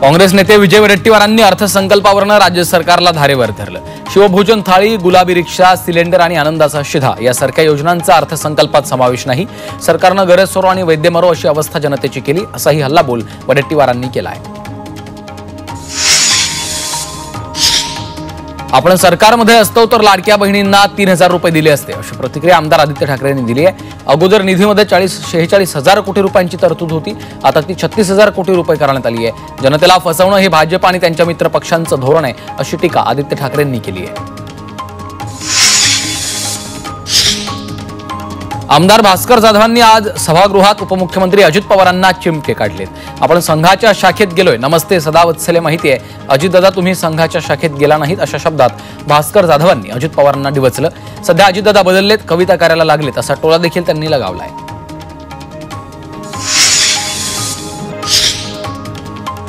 काँग्रेस नेते विजय वडेट्टीवारांनी अर्थसंकल्पावरनं राज्य सरकारला धारेवर धरलं. शिवभोजन थाळी, गुलाबी रिक्षा, सिलेंडर आणि आनंदाचा शिधा यासारख्या योजनांचा अर्थसंकल्पात समावेश नाही. सरकारनं गरज सोडो आणि वैद्य मरो अशी अवस्था जनतेची केली, असाही हल्लाबोल वडेट्टीवारांनी केला आहे. आपण सरकारमध्ये असतो तर लाडक्या बहिणींना 3,000 रुपये दिले असते, अशी प्रतिक्रिया आमदार आदित्य ठाकरे यांनी दिली आहे. अगोदर निधीमध्ये 46,000 कोटी रुपयांची तरतूद होती, आता ती 36,000 कोटी रुपये करण्यात आली आहे. जनतेला फसवणं हे भाजप आणि त्यांच्या मित्र पक्षांचं धोरण आहे, अशी टीका आदित्य ठाकरेंनी केली आहे. आमदार भास्कर जाधवांनी आज सभागृहात उपमुख्यमंत्री अजित पवारांना चिमटे काढलेत. आपण संघाच्या शाखेत गेलोय, नमस्ते सदावत्सले माहिती आहे, अजितदादा तुम्ही संघाच्या शाखेत गेला नाहीत, अशा शब्दात भास्कर जाधवांनी अजित पवारांना डिवचलं. सध्या अजितदादा बदललेत, कविता कार्याला लागलेत, असा टोला देखील त्यांनी लगावलाय.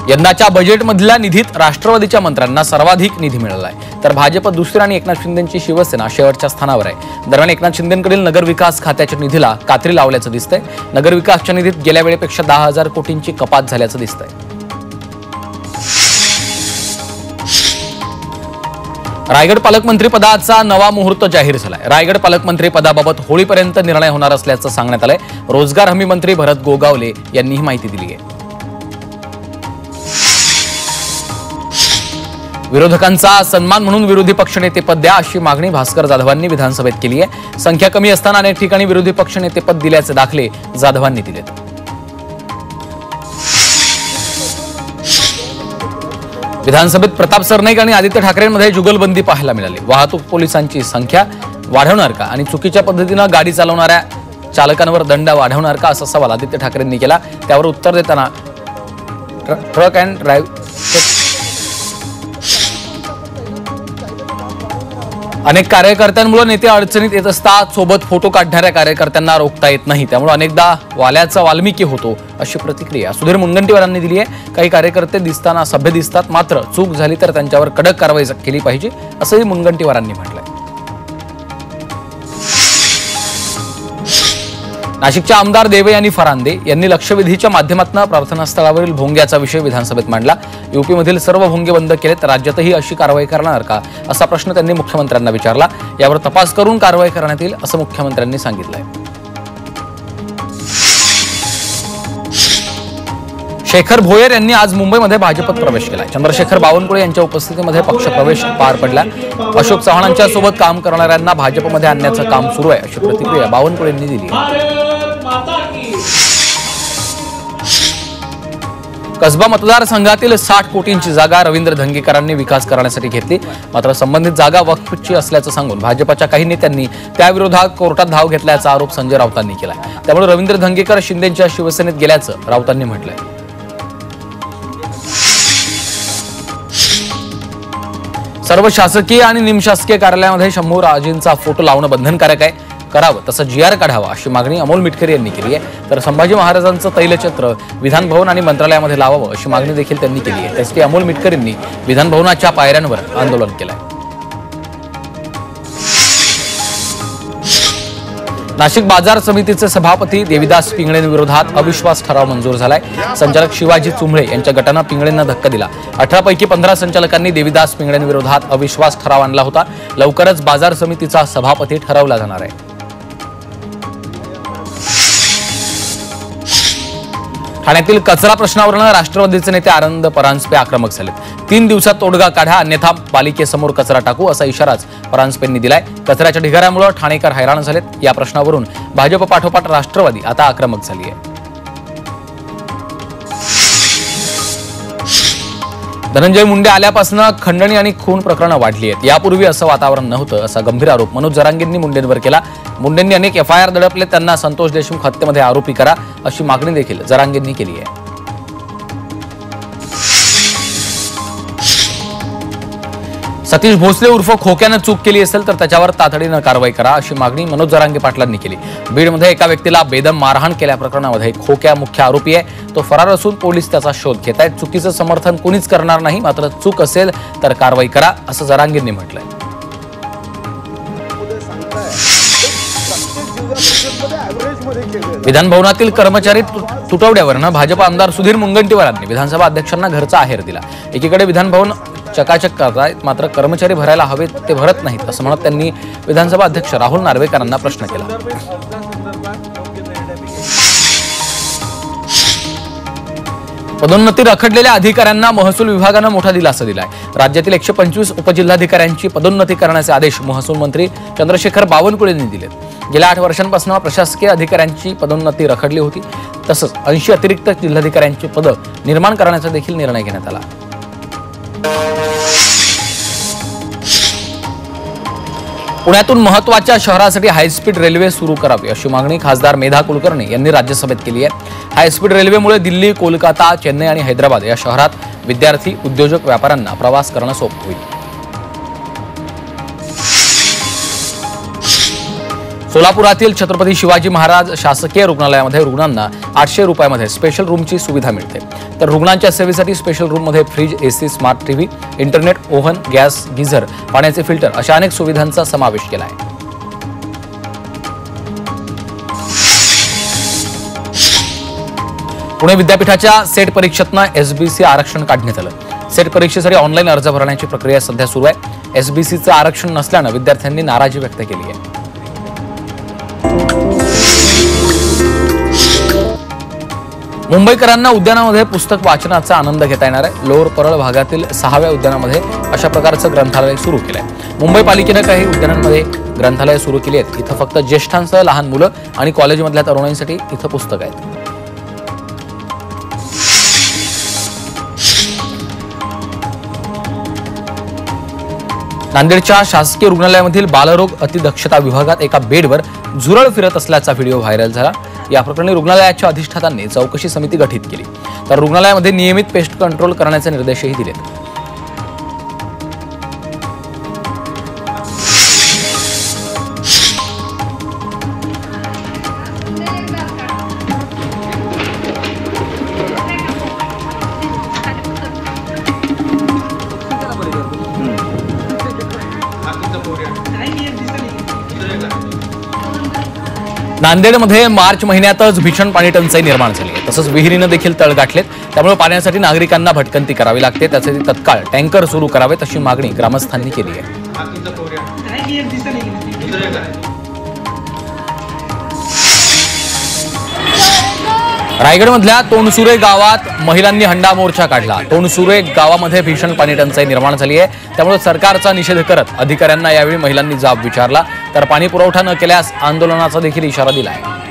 यंदाच्या बजेटमधल्या निधीत राष्ट्रवादीच्या मंत्र्यांना सर्वाधिक निधी मिळाला आहे, तर भाजप दुसऱ्या आणि एकनाथ शिंदेंची शिवसेना शेवटच्या स्थानावर आहे. दरम्यान एकनाथ शिंदेंकडील नगरविकास खात्याच्या निधीला कात्री लावल्याचं दिसतंय. नगरविकासच्या निधीत गेल्या वेळेपेक्षा 10,000 कोटींची कपात झाल्याचं दिसतंय. रायगड पालकमंत्री पदाचा नवा मुहूर्त जाहीर झालाय. रायगड पालकमंत्री पदाबाबत होळीपर्यंत निर्णय होणार असल्याचं सांगण्यात आलंय. रोजगार हमी मंत्री भरत गोगावले यांनी ही माहिती दिली आहे. विरोधकांचा सन्मान म्हणून विरोधी पक्षनेतेपद द्या, अशी मागणी भास्कर जाधवांनी विधानसभेत केली आहे. संख्या कमी असताना अनेक ठिकाणी विरोधी पक्षनेतेपद दिल्याचे दाखले जाधवांनी दिलेत. विधानसभेत प्रताप सरनाईक आणि आदित्य ठाकरेंमध्ये जुगलबंदी पाहायला मिळाली. वाहतूक पोलिसांची संख्या वाढवणार का आणि चुकीच्या पद्धतीनं गाडी चालवणाऱ्या चालकांवर दंड वाढवणार का, असा सवाल आदित्य ठाकरेंनी केला. त्यावर उत्तर देताना ट्रक अँड ड्राईव्ह अनेक कार्यकर्त्यांमुळे नेते अडचणीत येत असतात, सोबत फोटो काढणाऱ्या कार्यकर्त्यांना रोखता येत नाही, त्यामुळे अनेकदा वाल्याचा वाल्मिकी होतो, अशी प्रतिक्रिया सुधीर मुनगंटीवारांनी दिली आहे. काही कार्यकर्ते दिसताना सभ्य दिसतात, मात्र चूक झाली तर त्यांच्यावर कडक कारवाई केली पाहिजे, असंही मुनगंटीवारांनी म्हटलंय. नाशिकच्या आमदार देवयानी फरांदे यांनी लक्षवेधीच्या माध्यमातून प्रार्थनास्थळावरील भोंग्याचा विषय विधानसभेत मांडला. यूपीमधील सर्व भोंगे बंद केले तर राज्यातही अशी कारवाई करणार का, असा प्रश्न त्यांनी मुख्यमंत्र्यांना विचारला. यावर तपास करून कारवाई करण्यात येईल, असं मुख्यमंत्र्यांनी सांगितलंय. शेखर भोयर यांनी आज मुंबईमध्ये भाजपत प्रवेश केला. चंद्रशेखर बावनकुळे यांच्या उपस्थितीमध्ये पक्षप्रवेश पार पडला. अशोक चव्हाणांच्या सोबत काम करणाऱ्यांना भाजपमध्ये आणण्याचं काम सुरू आहे, अशी प्रतिक्रिया बावनकुळेंनी दिली. कसबा मतदारसंघातील 60 कोटींची जागा रवींद्र धंगेकरांनी विकास करण्यासाठी घेतली, मात्र संबंधित जागा वक्फची असल्याचं सांगून भाजपच्या काही नेत्यांनी त्याविरोधात कोर्टात धाव घेतल्याचा आरोप संजय राऊतांनी केला. त्यामुळे रवींद्र धंगेकर शिंदेच्या शिवसेनेत गेल्याचं राऊतांनी म्हटलंय. सर्व शासकीय आणि निमशासकीय कार्यालयामध्ये शंभूराजेंचा फोटो लावणं बंधनकारक आहे, करावं तसं GR काढावा, अशी मागणी अमोल मिटकरी यांनी केली आहे. तर संभाजी महाराजांचं तैलचित्र विधानभवन आणि मंत्रालयामध्ये लावावं, अशी मागणी देखील त्यांनी केली आहे. त्यासाठी अमोल मिटकरींनी विधानभवनाच्या पायऱ्यांवर आंदोलन केलंय. नाशिक बाजार समितीचे सभापती देविदास पिंगळेंविरोधात अविश्वास ठराव मंजूर झालाय. संचालक शिवाजी चुंबळे यांच्या गटानं पिंगळेंना धक्का दिला. 18 पैकी 15 संचालकांनी देविदास पिंगळेंविरोधात अविश्वास ठराव आणला होता. लवकरच बाजार समितीचा सभापती ठरवला जाणार आहे. ठाण्यातील कचरा प्रश्नावरून राष्ट्रवादीचे नेते आनंद परांजपे आक्रमक झालेत. 3 दिवसात तोडगा काढा, अन्यथा पालिकेसमोर कचरा टाकू, असा इशाराच परांजपेंनी दिलाय. कचऱ्याच्या ढिगाऱ्यामुळे ठाणेकर हैराण झालेत. या प्रश्नावरून भाजप पाठोपाठ राष्ट्रवादी आता आक्रमक झाली आहे. धनंजय मुंडे आल्यापासून खंडणी आणि खून प्रकरणं वाढली आहेत. यापूर्वी असं वातावरण नव्हतं, असा गंभीर आरोप मनोज जरांगेंनी मुंडेंवर केला. मुंडेंनी अनेक FIR दडपले, त्यांना संतोष देशमुख हत्येमध्ये आरोपी करा, अशी मागणी देखील जरांगेंनी केली आहे. सतीश भोसले उर्फ खोक्यानं चूक केली असेल तर त्याच्यावर तातडीनं कारवाई करा, अशी मागणी मनोज जरांगे पाटलांनी केली. बीडमध्ये एका व्यक्तीला बेदम मारहाण केल्या प्रकरणामध्ये खोक्या मुख्य आरोपी आहे. तो फरार असून पोलीस त्याचा शोध घेत आहेत. चुकीचं समर्थन कोणीच करणार नाही, मात्र चूक असेल तर कारवाई करा, असं जरांगेंनी म्हटलंय. विधान भवनातील कर्मचारी तुटवड्यावरनं भाजप आमदार सुधीर मुनगंटीवारांनी विधानसभा अध्यक्षांना घरचा आहेर दिला। एकीकडे विधान भवन चकाचक करतायत, मात्र कर्मचारी भरायला हवेत ते भरत नाहीत असं म्हणत त्यांनी विधानसभा अध्यक्ष राहुल नार्वेकरांना प्रश्न केला। पदोन्नती रखडलेल्या अधिकाऱ्यांना महसूल विभागानं मोठा दिलासा दिलाय। राज्यातील 125 उपजिल्हाधिकाऱ्यांची पदोन्नती करण्याचे आदेश महसूल मंत्री चंद्रशेखर बावनकुळे यांनी दिलेत। गेल्या 8 वर्षांपासून प्रशासकीय अधिकाऱ्यांची पदोन्नती रखडली होती। तसंच 80 अतिरिक्त जिल्हाधिकाऱ्यांची पदं निर्माण करण्याचा देखील निर्णय घेण्यात आला। पुण्यातून महत्त्वाच्या शहरासाठी हायस्पीड रेल्वे सुरू करावी अशी मागणी खासदार मेधा कुलकर्णी यांनी राज्यसभेत केली आहे। हायस्पीड रेल्वेमुळे दिल्ली, कोलकाता, चेन्नई आणि हैदराबाद या शहरात विद्यार्थी, उद्योजक, व्यापाऱ्यांना प्रवास करणं सोपं होईल। सोलापुरातील छत्रपती शिवाजी महाराज शासकीय रुग्णालयामध्ये रुग्णांना 800 रुपयामध्ये स्पेशल रूमची सुविधा मिळते। तर रुग्णांच्या सेवेसाठी स्पेशल रूममध्ये fridge, AC, smart TV, internet, oven, gas, geyser, पाण्याचे फिल्टर अशा अनेक सुविधांचा समावेश केला आहे। पुणे विद्यापीठाच्या सेट परीक्षेतनं एसबीसी आरक्षण काढण्यात आलं। सेट परीक्षेसाठी ऑनलाईन अर्ज भरण्याची प्रक्रिया सध्या सुरू आहे। एसबीसीचं आरक्षण नसल्यानं विद्यार्थ्यांनी नाराजी व्यक्त केली आहे। मुंबईकरांना उद्यानामध्ये पुस्तक वाचनाचा आनंद घेता येणार आहे। लोअर परळ भागातील 6व्या उद्यानामध्ये अशा प्रकारचं ग्रंथालय सुरू केलंय। मुंबई पालिकेनं काही उद्यानांमध्ये ग्रंथालय सुरू केली आहेत। इथं फक्त ज्येष्ठांसह लहान मुलं आणि कॉलेजमधल्या तरुणांसाठी इथं पुस्तक आहेत। नांदेडच्या शासकीय रुग्णालयामधील बालरोग अतिदक्षता विभागात एका बेडवर झुरळ फिरत असल्याचा व्हिडिओ व्हायरल झाला। या प्रकरणी रुग्णालयाच्या अधिष्ठातांनी चौकशी समिती गठीत केली, तर रुग्णालयामध्ये नियमित पेस्ट कंट्रोल करण्याचे निर्देशही दिलेत। नांदेडमध्ये मार्च महिन्यातच भीषण पाणी टंचाई निर्माण झाली आहे। तसंच विहिरीनं देखील तळ गाठलेत, त्यामुळे पाण्यासाठी नागरिकांना भटकंती करावी लागते। त्यासाठी तत्काळ टँकर सुरू करावेत अशी मागणी ग्रामस्थांनी केली आहे। रायगडमधल्या तोंडसुरे गावात महिलांनी हंडा मोर्चा काढला। तोंडसुरे गावामध्ये भीषण पाणी टंचाई निर्माण झाली आहे, त्यामुळे सरकारचा निषेध करत अधिकाऱ्यांना यावेळी महिलांनी जाब विचारला, तर पाणी पुरवठा न केल्यास आंदोलनाचा देखील इशारा दिला आहे।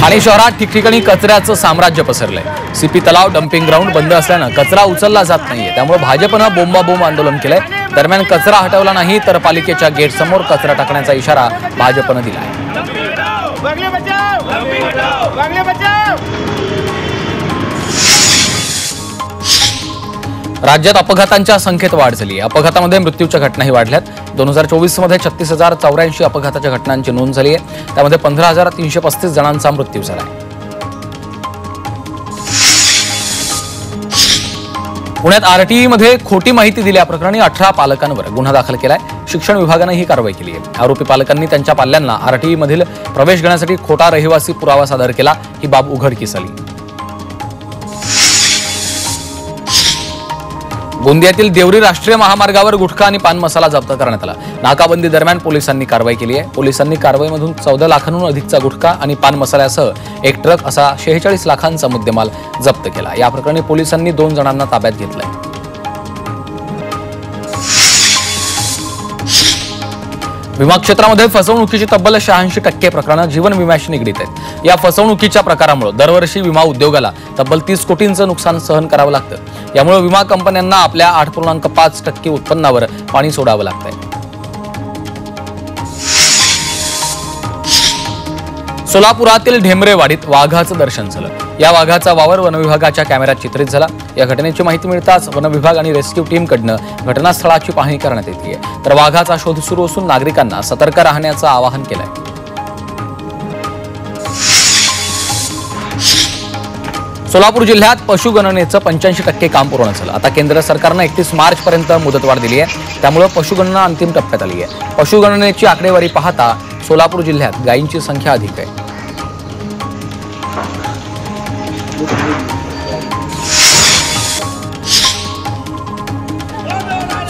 ठाणे शहरात ठिकठिकाणी कचऱ्याचं साम्राज्य पसरलंय। सीपी तलाव डम्पिंग ग्राउंड बंद असल्यानं कचरा उचलला जात नाहीये, त्यामुळे भाजपनं बोंबाबोंब आंदोलन केलंय। दरम्यान कचरा हटवला नाही तर पालिकेच्या गेटसमोर कचरा टाकण्याचा इशारा भाजपनं दिला आहे। राज्यात अपघातांच्या संख्येत वाढ झाली आहे। अपघातामध्ये मृत्यूच्या घटनाही वाढल्यात। 2024 मध्ये 36,084 अपघाताच्या घटनांची नोंद झाली आहे, त्यामध्ये 15,335 जणांचा मृत्यू झाला आहे। पुण्यात आरटीईमध्ये खोटी माहिती दिल्याप्रकरणी 18 पालकांवर गुन्हा दाखल केलाय। शिक्षण विभागानं ही कारवाई केली आहे। आरोपी पालकांनी त्यांच्या पाल्यांना आरटीईमधील प्रवेश घेण्यासाठी खोटा रहिवासी पुरावा सादर केला, ही बाब उघडकीस आली। गोंदियातील देवरी राष्ट्रीय महामार्गावर गुटखा आणि पान मसाला जप्त करण्यात आला। नाकाबंदी दरम्यान पोलिसांनी कारवाई केली आहे। पोलिसांनी कारवाईमधून 14 लाखांहून अधिकचा गुटखा आणि पान मसाल्यासह एक ट्रक असा 46 लाखांचा मुद्देमाल जप्त केला। या प्रकरणी पोलिसांनी 2 जणांना ताब्यात घेतलंय। विमा क्षेत्रामध्ये फसवणुकीची तब्बल 86% प्रकरणं जीवन विम्याशी निगडीत आहेत। या फसवणुकीच्या प्रकारामुळे दरवर्षी विमा उद्योगाला तब्बल 30 कोटींचं नुकसान सहन करावं लागतं। यामुळे विमा कंपन्यांना आपल्या 8.5% उत्पन्नावर पाणी सोडावं लागतंय। सोलापुरातील ढेमरेवाडीत वाघाचं दर्शन झालं। या वाघाचा वावर वनविभागाच्या कॅमेऱ्यात चित्रित झाला। या घटनेची माहिती मिळताच वनविभाग आणि रेस्क्यू टीमकडनं घटनास्थळाची पाहणी करण्यात येते, तर वाघाचा शोध सुरू असून नागरिकांना सतर्क राहण्याचं आवाहन केलंय। सोलापूर जिल्ह्यात पशुगणनेचं 85% काम पूर्ण झालं। आता केंद्र सरकारनं 31 मार्चपर्यंत मुदतवाढ दिली आहे, त्यामुळे पशुगणना अंतिम टप्प्यात आली आहे। पशुगणनेची आकडेवारी पाहता सोलापूर जिल्ह्यात गायींची संख्या अधिक आहे।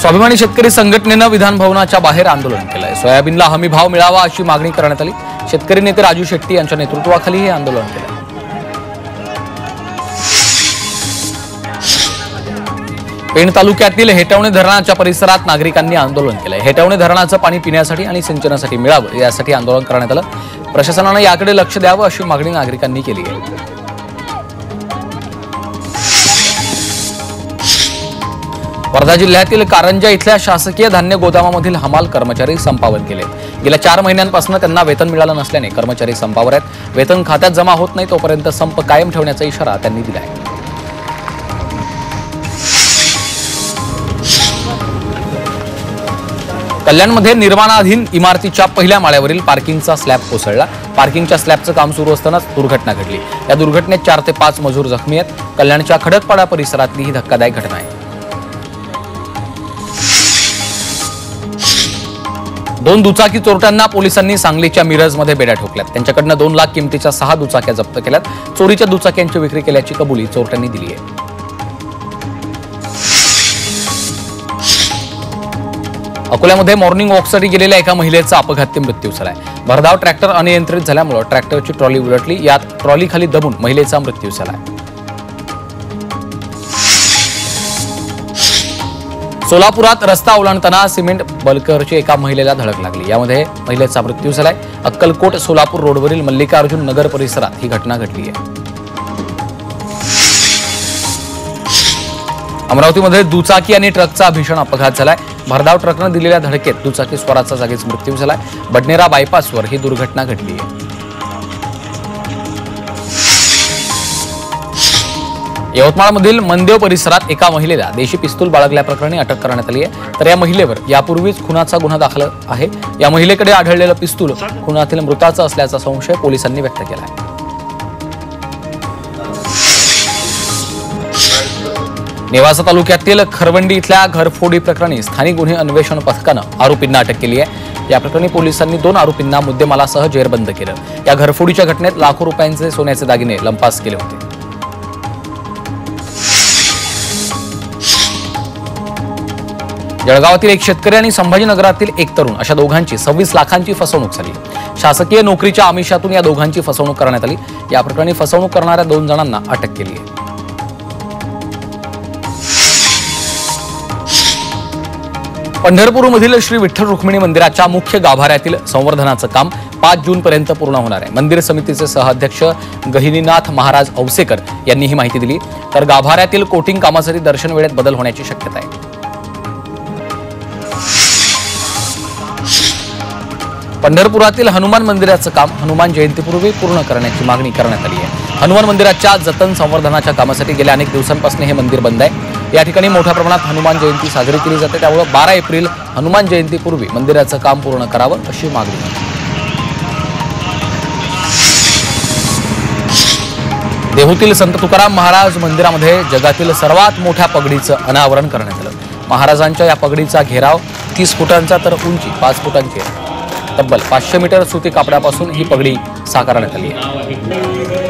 स्वाभिमानी शेतकरी संघटनेनं विधान भवनाच्या बाहेर आंदोलन केलंय। सोयाबीनला हमी भाव मिळावा अशी मागणी करण्यात आली। शेतकरी नेते राजू शेट्टी यांच्या नेतृत्वाखाली हे आंदोलन केलं। पेण तालुक्यातील हेटवणे धरणाच्या परिसरात नागरिकांनी आंदोलन केलंय। हेटवणे धरणाचं पाणी पिण्यासाठी आणि सिंचनासाठी मिळावं यासाठी आंदोलन करण्यात आलं। प्रशासनानं याकडे लक्ष द्यावं अशी मागणी नागरिकांनी केली आहे। वर्धा जिल्ह्यातील कारंजा इथल्या शासकीय धान्य गोदामामधील हमाल कर्मचारी संपावर गेले। गेल्या 4 महिन्यांपासून त्यांना वेतन मिळालं नसल्याने कर्मचारी संपावर आहेत। वेतन खात्यात जमा होत नाही तोपर्यंत संप कायम ठेवण्याचा इशारा त्यांनी दिला आहे। कल्याणमध्ये निर्माणाधीन इमारतीच्या पहिल्या माळ्यावरील पार्किंगचा स्लॅब कोसळला। पार्किंगच्या स्लॅबचं काम सुरू असतानाच दुर्घटना घडली। या दुर्घटनेत 4 ते 5 मजूर जखमी आहेत। कल्याणच्या खडकपाडा परिसरातली ही धक्कादायक घटना आहे। 2 दुचाकी चोरट्यांना पोलिसांनी सांगलीच्या मिरजमध्ये बेड्या ठोकल्यात। त्यांच्याकडनं 2 लाख किमतीच्या 6 दुचाक्या जप्त केल्यात। चोरीच्या दुचाक्यांची विक्री केल्याची कबुली चोरट्यांनी दिली आहे। अकोल्यामध्ये मॉर्निंग वॉकसाठी गेलेल्या एका महिलेचा अपघाती मृत्यू झालाय। भरधाव ट्रॅक्टर अनियंत्रित झाल्यामुळे ट्रॅक्टरची ट्रॉली उलटली। यात ट्रॉलीखाली दबून महिलेचा मृत्यू झालाय। सोलापुरात रस्ता ओलांडताना सिमेंट बल्करची एका महिलेला धडक लागली। यामध्ये महिलेचा मृत्यू झालाय। अक्कलकोट सोलापूर रोडवरील मल्लिकार्जुन नगर परिसरात ही घटना घडली आहे। अमरावतीमध्ये दुचाकी आणि ट्रकचा भीषण अपघात झालाय। भरधाव ट्रकनं दिलेल्या धडकेत दुचाकी स्वाराचा जागीच मृत्यू झालाय। बडनेरा बायपासवर ही दुर्घटना घडली आहे। यवतमाळमधील मनदेव परिसरात एका महिलेला देशी पिस्तूल बाळगल्याप्रकरणी अटक करण्यात आली आहे। तर या महिलेवर यापूर्वीच खुनाचा गुन्हा दाखल आहे। या महिलेकडे आढळलेलं पिस्तूल खुनातील मृताचं असल्याचा संशय पोलिसांनी व्यक्त केला आहे। नेवासा तालुक्यातील खरवंडी इथल्या घरफोडी प्रकरणी स्थानिक गुन्हे अन्वेषण पथकानं आरोपींना अटक केली आहे। या प्रकरणी पोलिसांनी 2 आरोपींना मुद्देमालासह जेरबंद केलं। या घरफोडीच्या घटनेत लाखो रुपयांचे सोन्याचे दागिने लंपास केले होते। जळगावातील एक शेतकरी आणि संभाजीनगरातील एक तरुण अशा दोघांची 26 लाखांची फसवणूक झाली। शासकीय नोकरीच्या आमिषातून या दोघांची फसवणूक करण्यात आली। या प्रकरणी फसवणूक करणाऱ्या 2 जणांना अटक केली आहे। पंढरपूरमधील श्री विठ्ठल रुक्मिणी मंदिराच्या मुख्य गाभाऱ्यातील संवर्धनाचं काम 5 जूनपर्यंत पूर्ण होणार आहे। मंदिर समितीचे सहअध्यक्ष गहिनीनाथ महाराज औसेकर यांनी ही माहिती दिली। तर गाभाऱ्यातील कोटिंग कामासाठी दर्शन वेळेत बदल होण्याची शक्यता आहे। पंढरपुरातील हनुमान मंदिराचं काम हनुमान जयंतीपूर्वी पूर्ण करण्याची मागणी करण्यात आली आहे। हनुमान मंदिराच्या जतन संवर्धनाच्या कामासाठी गेल्या अनेक दिवसांपासून हे मंदिर बंद आहे। या ठिकाणी मोठ्या प्रमाणात हनुमान जयंती साजरी केली जाते, त्यामुळे 12 एप्रिल हनुमान जयंतीपूर्वी मंदिराचं काम पूर्ण करावं अशी मागणी आहे। देहूतील संत तुकाराम महाराज मंदिरामध्ये जगातील सर्वात मोठ्या पगडीचं अनावरण करण्यात आलं। महाराजांच्या या पगडीचा घेराव 30 फुटांचा तर उंची 5 फुटांची आहे। तब्बल 500 मीटर सुती कापडापासून ही पगडी साकारण्यात आली आहे।